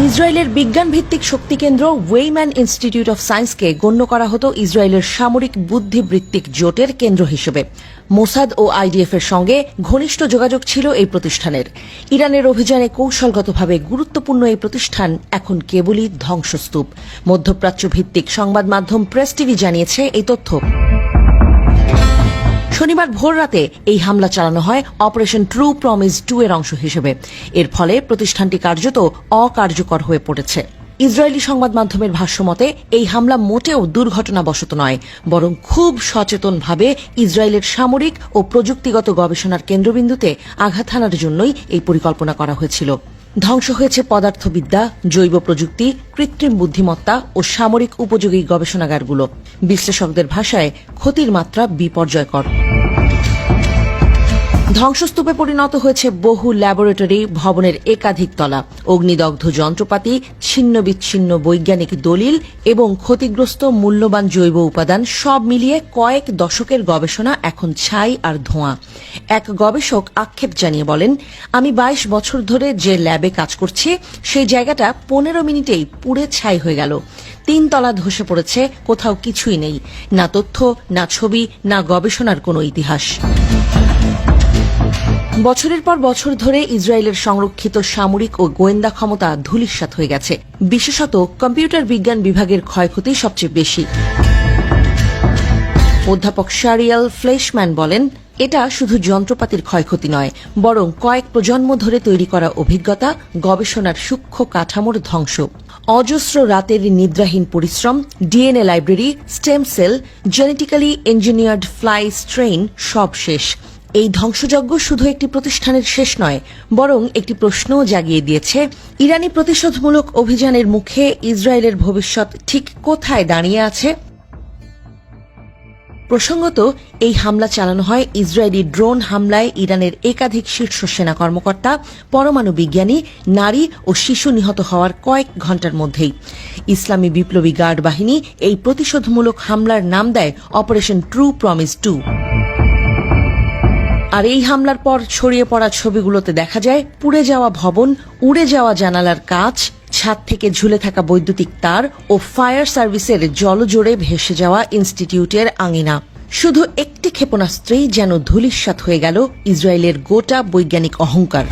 ইসরায়েলের বিজ্ঞানভিত্তিক শক্তিকেন্দ্র ওয়েইম্যান institute of সায়েন্সকে গণ্য করা হতো ইসরায়েলের সামরিক বুদ্ধিবৃত্তিক জোটের কেন্দ্র হিসেবে। মোসাদ ও আইডিএফ এর সঙ্গে ঘনিষ্ঠ যোগাযোগ ছিল এই প্রতিষ্ঠানের। ইরানের অভিযানে কৌশলগতভাবে গুরুত্বপূর্ণ এই প্রতিষ্ঠান এখন কেবলই ধ্বংসস্তূপ। মধ্যপ্রাচ্য ভিত্তিক সংবাদ মাধ্যম প্রেস টিভি জানিয়েছে এই তথ্য। শনিবার ভোররাতে এই হামলা চালানো হয় অপারেশন ট্রু প্রমিস 2 এর অংশ হিসেবে। এর ফলে প্রতিষ্ঠানটি কার্যত অকার্যকর হয়ে পড়েছে। ইসরায়েলি সংবাদ মাধ্যমের ভাষ্যমতে এই হামলা মোটেও দুর্ঘটনাবশত নয়, বরং খুব সচেতনভাবে ইসরায়েলের সামরিক ও প্রযুক্তিগত গবেষণার কেন্দ্রবিন্দুতে আঘাত হানার জন্যই এই পরিকল্পনা করা হয়েছিল। ধ্বংস হয়েছে পদার্থবিদ্যা, জৈব প্রযুক্তি, কৃত্রিম বুদ্ধিমত্তা ও সামরিক উপযোগী গবেষণাগারগুলো। বিশ্লেষকদের ভাষায় ক্ষতির মাত্রা বিপর্যয়কর। ধ্বংসস্তূপে পরিণত হয়েছে বহু ল্যাবরেটরি, ভবনের একাধিক তলা, অগ্নিদগ্ধ যন্ত্রপাতি, ছিন্ন বিচ্ছিন্ন বৈজ্ঞানিক দলিল এবং ক্ষতিগ্রস্ত মূল্যবান জৈব উপাদান, সব মিলিয়ে কয়েক দশকের গবেষণা এখন ছাই আর ধোঁয়া। এক গবেষক আক্ষেপ জানিয়ে বলেন, আমি 22 বছর ধরে যে ল্যাবে কাজ করছি সেই জায়গাটা 15 মিনিটেই পুড়ে ছাই হয়ে গেল। 3 তলা ধসে পড়েছে, কোথাও কিছুই নেই, না তথ্য, না ছবি, না গবেষণার কোনো ইতিহাস। বছরের পর বছর ধরে ইসরায়েলের সংরক্ষিত সামরিক ও গোয়েন্দা ক্ষমতা ধূলিসাৎ হয়ে গেছে। বিশেষত কম্পিউটার বিজ্ঞান বিভাগের ক্ষয়ক্ষতি সবচেয়ে বেশি। অধ্যাপক শারিয়াল ফ্লেশম্যান বলেন, এটা শুধু যন্ত্রপাতির ক্ষয়ক্ষতি নয়, বরং কয়েক প্রজন্ম ধরে তৈরি করা অভিজ্ঞতা, গবেষণার সূক্ষ্ম কাঠামোর ধ্বংস। অজস্র রাতের নিদ্রাহীন পরিশ্রম, DNA library, stem cell, genetically engineered fly strain সব শেষ। এই ধ্বংসযজ্ঞ শুধু একটি প্রতিষ্ঠানের শেষ নয়, বরং একটি প্রশ্নও জাগিয়ে দিয়েছে, ইরানি প্রতিশোধমূলক অভিযানের মুখে ইসরায়েলের ভবিষ্যৎ ঠিক কোথায় দাঁড়িয়ে আছে। প্রসঙ্গত, এই হামলা চালানো হয় ইসরায়েলি ড্রোন হামলায় ইরানের একাধিক শীর্ষ সেনা কর্মকর্তা, পরমাণু বিজ্ঞানী, নারী ও শিশু নিহত হওয়ার কয়েক ঘণ্টার মধ্যেই। ইসলামী বিপ্লবী গার্ড বাহিনী এই প্রতিশোধমূলক হামলার নাম দেয় অপারেশন ট্রু প্রমিস 2। আর এই হামলার পর ছড়িয়ে পড়া ছবিগুলোতে দেখা যায় পুড়ে যাওয়া ভবন, উড়ে যাওয়া জানালার কাঁচ, ছাদ থেকে ঝুলে থাকা বৈদ্যুতিক তার ও ফায়ার সার্ভিসের জলজোরে ভেসে যাওয়া ইনস্টিটিউটের আঙিনা। শুধু একটি ক্ষেপণাস্ত্রেই যেন ধূলিসাৎ হয়ে গেল ইসরায়েলের গোটা বৈজ্ঞানিক অহংকার।